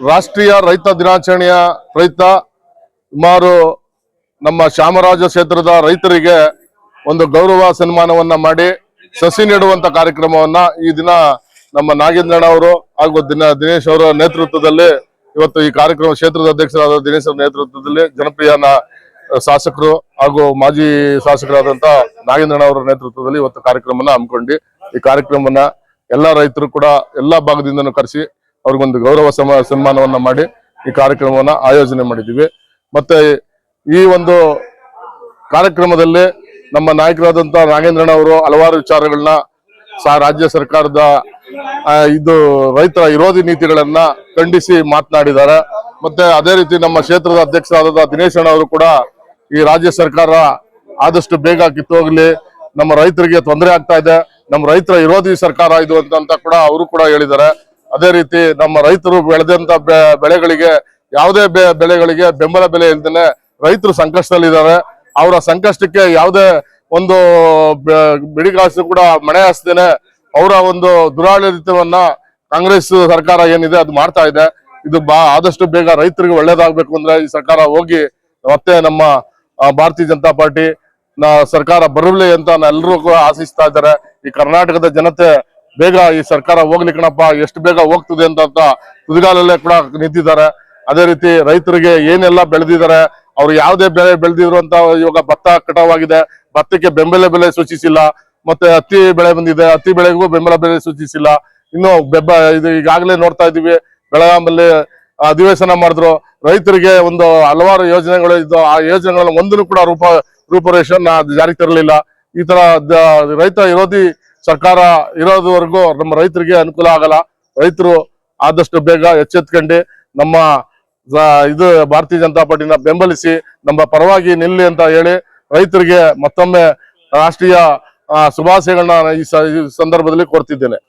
ರಾಷ್ಟ್ರೀಯ ರೈತ ದಿನಾಚರಣೆಯ ಪ್ರಯುಕ್ತ ಸುಮಾರು ನಮ್ಮ ಚಾಮರಾಜ ಕ್ಷೇತ್ರದ ರೈತರಿಗೆ ಒಂದು ಗೌರವ ಸನ್ಮಾನವನ್ನ ಮಾಡಿ ಸಸಿ ನೆಡುವಂತ ಕಾರ್ಯಕ್ರಮವನ್ನ ಈ ದಿನ ನಮ್ಮ ನಾಗೇಂದ್ರಣ್ಣ ಅವರು ಹಾಗೂ ದಿನೇಶ್ ಅವರ ನೇತೃತ್ವದಲ್ಲಿ ಇವತ್ತು ಈ ಕಾರ್ಯಕ್ರಮ ಕ್ಷೇತ್ರದ ಅಧ್ಯಕ್ಷರಾದ ದಿನೇಶ್ ಅವರ ನೇತೃತ್ವದಲ್ಲಿ ಜನಪ್ರಿಯ ಶಾಸಕರು ಹಾಗೂ ಮಾಜಿ ಶಾಸಕರಾದಂತ ನಾಗೇಂದ್ರಣ್ಣ ಅವರ ನೇತೃತ್ವದಲ್ಲಿ ಇವತ್ತು ಕಾರ್ಯಕ್ರಮನ ಹಮ್ಮಿಕೊಂಡು ಈ ಕಾರ್ಯಕ್ರಮನ ಎಲ್ಲಾ ರೈತರು ಕೂಡ ಎಲ್ಲಾ ಭಾಗದಿಂದನೂ ಕರೆಸಿ ಅವ್ರಿಗೊಂದು ಗೌರವ ಸನ್ಮಾನವನ್ನ ಮಾಡಿ ಈ ಕಾರ್ಯಕ್ರಮವನ್ನ ಆಯೋಜನೆ ಮಾಡಿದ್ದೀವಿ. ಮತ್ತೆ ಈ ಒಂದು ಕಾರ್ಯಕ್ರಮದಲ್ಲಿ ನಮ್ಮ ನಾಯಕರಾದಂತ ನಾಗೇಂದ್ರಣ್ಣ ಅವರು ಹಲವಾರು ವಿಚಾರಗಳನ್ನ ರಾಜ್ಯ ಸರ್ಕಾರದ ಇದು ರೈತರ ವಿರೋಧಿ ನೀತಿಗಳನ್ನ ಖಂಡಿಸಿ ಮಾತನಾಡಿದ್ದಾರೆ. ಮತ್ತೆ ಅದೇ ರೀತಿ ನಮ್ಮ ಕ್ಷೇತ್ರದ ಅಧ್ಯಕ್ಷರಾದ ದಿನೇಶ್ ಅಣ್ಣ ಅವರು ಕೂಡ ಈ ರಾಜ್ಯ ಸರ್ಕಾರ ಆದಷ್ಟು ಬೇಗ ಕಿತ್ತೋಗ್ಲಿ, ನಮ್ಮ ರೈತರಿಗೆ ತೊಂದರೆ ಆಗ್ತಾ ಇದೆ, ನಮ್ಮ ರೈತರ ವಿರೋಧಿ ಸರ್ಕಾರ ಇದು ಅಂತ ಕೂಡ ಅವರು ಕೂಡ ಹೇಳಿದ್ದಾರೆ. ಅದೇ ರೀತಿ ನಮ್ಮ ರೈತರು ಬೆಳೆದಂತ ಬೆಳೆಗಳಿಗೆ ಯಾವುದೇ ಬೆಳೆಗಳಿಗೆ ಬೆಂಬಲ ಬೆಲೆ ಇಲ್ದೇನೆ ರೈತರು ಸಂಕಷ್ಟದಲ್ಲಿದ್ದಾರೆ. ಅವರ ಸಂಕಷ್ಟಕ್ಕೆ ಯಾವುದೇ ಒಂದು ಬಿಡಿಗಾಸು ಕೂಡ ಮಣೆ ಹಾಸ್ದೇನೆ ಅವರ ಒಂದು ದುರಾಡಳಿತವನ್ನ ಕಾಂಗ್ರೆಸ್ ಸರ್ಕಾರ ಏನಿದೆ ಅದು ಮಾಡ್ತಾ ಇದೆ. ಇದು ಆದಷ್ಟು ಬೇಗ ರೈತರಿಗೆ ಒಳ್ಳೇದಾಗ್ಬೇಕು ಅಂದ್ರೆ ಈ ಸರ್ಕಾರ ಹೋಗಿ ಮತ್ತೆ ನಮ್ಮ ಭಾರತೀಯ ಜನತಾ ಪಾರ್ಟಿ ಸರ್ಕಾರ ಬರಲಿ ಅಂತ ಎಲ್ಲರೂ ಕೂಡ ಆಶಿಸ್ತಾ ಇದ್ದಾರೆ. ಈ ಕರ್ನಾಟಕದ ಜನತೆ ಬೇಗ ಈ ಸರ್ಕಾರ ಹೋಗ್ಲಿ ಕಣಪ್ಪ, ಎಷ್ಟು ಬೇಗ ಹೋಗ್ತದೆ ಅಂತ ತುದಿಗಾಲಲ್ಲೇ ಕೂಡ ನಿಂತಿದ್ದಾರೆ. ಅದೇ ರೀತಿ ರೈತರಿಗೆ ಏನೆಲ್ಲ ಬೆಳೆದಿದ್ದಾರೆ, ಅವ್ರು ಯಾವುದೇ ಬೆಳೆ ಬೆಳೆದಿದ್ರು ಅಂತ ಇವಾಗ ಭತ್ತ ಕಟಾವಾಗಿದೆ, ಭತ್ತಕ್ಕೆ ಬೆಂಬಲ ಬೆಲೆ ಸೂಚಿಸಿಲ್ಲ. ಮತ್ತೆ ಹತ್ತಿ ಬೆಳೆ ಬಂದಿದೆ, ಹತ್ತಿ ಬೆಳೆಗೂ ಬೆಂಬಲ ಬೆಲೆ ಸೂಚಿಸಿಲ್ಲ. ಇನ್ನು ಇದು ಈಗಾಗಲೇ ನೋಡ್ತಾ ಇದೀವಿ, ಬೆಳಗಾಮಲ್ಲಿ ಅಧಿವೇಶನ ಮಾಡಿದ್ರು, ರೈತರಿಗೆ ಒಂದು ಹಲವಾರು ಯೋಜನೆಗಳು ಇದ್ದು ಆ ಯೋಜನೆಗಳ ಒಂದನ್ನು ಕೂಡ ರೂಪರೇಷನ್ ಜಾರಿಗೆ ತರಲಿಲ್ಲ. ಈ ತರ ರೈತ ವಿರೋಧಿ ಸರ್ಕಾರ ಇರೋದವರೆಗೂ ನಮ್ಮ ರೈತರಿಗೆ ಅನುಕೂಲ ಆಗಲ್ಲ. ರೈತರು ಆದಷ್ಟು ಬೇಗ ಎಚ್ಚೆತ್ಕೊಂಡು ನಮ್ಮ ಇದು ಭಾರತೀಯ ಜನತಾ ಪಾರ್ಟಿನ ಬೆಂಬಲಿಸಿ ನಮ್ಮ ಪರವಾಗಿ ನಿಲ್ಲಿ ಅಂತ ಹೇಳಿ ರೈತರಿಗೆ ಮತ್ತೊಮ್ಮೆ ರಾಷ್ಟ್ರೀಯ ಶುಭಾಶಯಗಳನ್ನ ಈ ಸಂದರ್ಭದಲ್ಲಿ ಕೋರ್ತಿದ್ದೇನೆ.